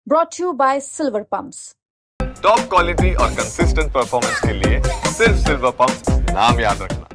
brought to you by Silver Pumps. Top quality और consistent performance के लिए सिर्फ सिल्वर पंप्स नाम याद रखना।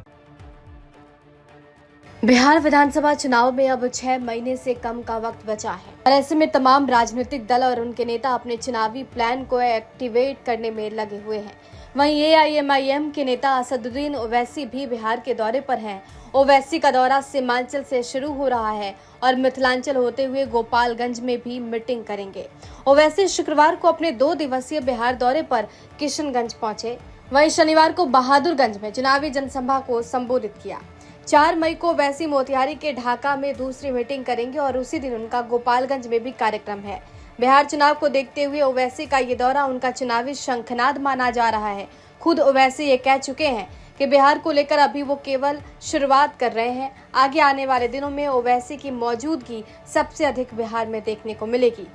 बिहार विधानसभा चुनाव में अब 6 महीने से कम का वक्त बचा है और ऐसे में तमाम राजनीतिक दल और उनके नेता अपने चुनावी प्लान को एक्टिवेट करने में लगे हुए हैं। वहीं एआईएमआईएम के नेता असदुद्दीन ओवैसी भी बिहार के दौरे पर हैं। ओवैसी का दौरा सीमांचल से शुरू हो रहा है और मिथिलांचल होते हुए गोपालगंज में भी मीटिंग करेंगे। ओवैसी शुक्रवार को अपने 2 दिवसीय बिहार दौरे पर किशनगंज पहुंचे। वहीं शनिवार को बहादुरगंज में चुनावी जनसभा को संबोधित किया। 4 मई को ओवैसी मोतिहारी के ढाका में दूसरी मीटिंग करेंगे और उसी दिन उनका गोपालगंज में भी कार्यक्रम है। बिहार चुनाव को देखते हुए ओवैसी का ये दौरा उनका चुनावी शंखनाद माना जा रहा है। खुद ओवैसी ये कह चुके हैं कि बिहार को लेकर अभी वो केवल शुरुआत कर रहे हैं। आगे आने वाले दिनों में ओवैसी की मौजूदगी सबसे अधिक बिहार में देखने को मिलेगी।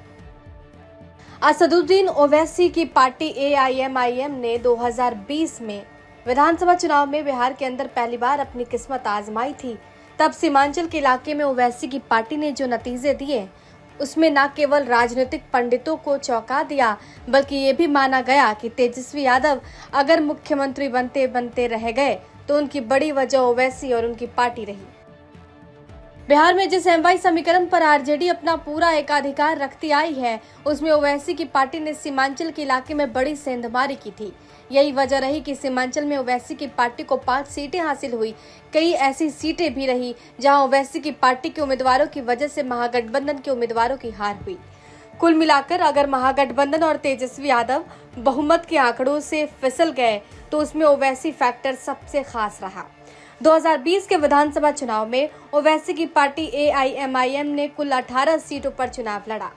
असदुद्दीन ओवैसी की पार्टी एआईएमआईएम ने 2020 में विधानसभा चुनाव में बिहार के अंदर पहली बार अपनी किस्मत आजमाई थी। तब सीमांचल के इलाके में ओवैसी की पार्टी ने जो नतीजे दिए उसमें न केवल राजनीतिक पंडितों को चौंका दिया बल्कि ये भी माना गया कि तेजस्वी यादव अगर मुख्यमंत्री बनते बनते रह गए तो उनकी बड़ी वजह ओवैसी और उनकी पार्टी रही। बिहार में जिस एमवाई समीकरण पर आरजेडी अपना पूरा एकाधिकार रखती आई है उसमें ओवैसी की पार्टी ने सीमांचल के इलाके में बड़ी सेंधमारी की थी। यही वजह रही कि सीमांचल में ओवैसी की पार्टी को 5 सीटें हासिल हुई। कई ऐसी सीटें भी रही जहां ओवैसी की पार्टी के उम्मीदवारों की वजह से महागठबंधन के उम्मीदवारों की हार हुई। कुल मिलाकर अगर महागठबंधन और तेजस्वी यादव बहुमत के आंकड़ों से फिसल गए तो उसमें ओवैसी फैक्टर सबसे खास रहा। 2020 के विधानसभा चुनाव में ओवैसी की पार्टी एआईएमआईएम ने कुल 18 सीटों पर चुनाव लड़ा,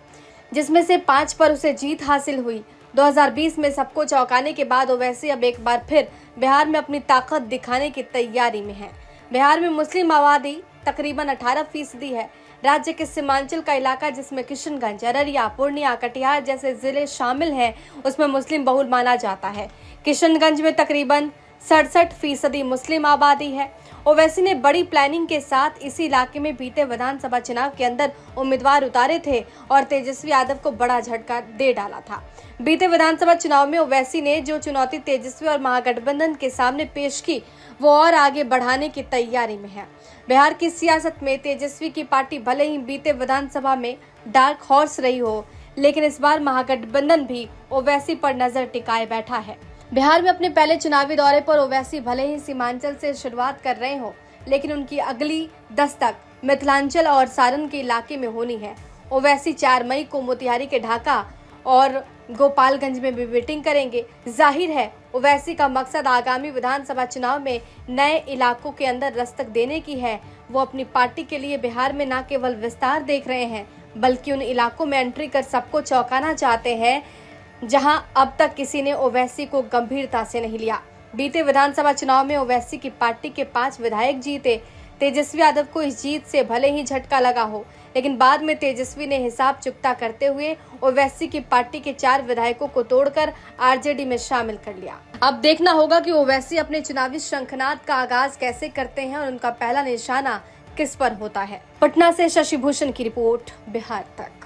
जिसमें से 5 पर उसे जीत हासिल हुई। 2020 में सबको चौंकाने के बाद ओवैसी अब एक बार फिर बिहार में अपनी ताकत दिखाने की तैयारी में है। बिहार में मुस्लिम आबादी तकरीबन 18% है। राज्य के सीमांचल का इलाका जिसमें किशनगंज, अररिया, पूर्णिया, कटिहार जैसे जिले शामिल हैं, उसमें मुस्लिम बहुल माना जाता है। किशनगंज में तकरीबन 67% मुस्लिम आबादी है। ओवैसी ने बड़ी प्लानिंग के साथ इसी इलाके में बीते विधानसभा चुनाव के अंदर उम्मीदवार उतारे थे और तेजस्वी यादव को बड़ा झटका दे डाला था। बीते विधानसभा चुनाव में ओवैसी ने जो चुनौती तेजस्वी और महागठबंधन के सामने पेश की वो और आगे बढ़ाने की तैयारी में है। बिहार की सियासत में तेजस्वी की पार्टी भले ही बीते विधानसभा में डार्क हॉर्स रही हो, लेकिन इस बार महागठबंधन भी ओवैसी पर नजर टिकाए बैठा है। बिहार में अपने पहले चुनावी दौरे पर ओवैसी भले ही सीमांचल से शुरुआत कर रहे हो, लेकिन उनकी अगली दस्तक मिथिलांचल और सारण के इलाके में होनी है। ओवैसी 4 मई को मोतिहारी के ढाका और गोपालगंज में भी मीटिंग करेंगे। जाहिर है ओवैसी का मकसद आगामी विधानसभा चुनाव में नए इलाकों के अंदर दस्तक देने की है। वो अपनी पार्टी के लिए बिहार में न केवल विस्तार देख रहे हैं बल्कि उन इलाकों में एंट्री कर सबको चौंकाना चाहते हैं जहां अब तक किसी ने ओवैसी को गंभीरता से नहीं लिया। बीते विधानसभा चुनाव में ओवैसी की पार्टी के 5 विधायक जीते। तेजस्वी यादव को इस जीत से भले ही झटका लगा हो, लेकिन बाद में तेजस्वी ने हिसाब चुकता करते हुए ओवैसी की पार्टी के 4 विधायकों को तोड़कर आरजेडी में शामिल कर लिया। अब देखना होगा कि ओवैसी अपने चुनावी शंखनाद का आगाज कैसे करते हैं और उनका पहला निशाना किस पर होता है। पटना से शशि भूषण की रिपोर्ट, बिहार तक।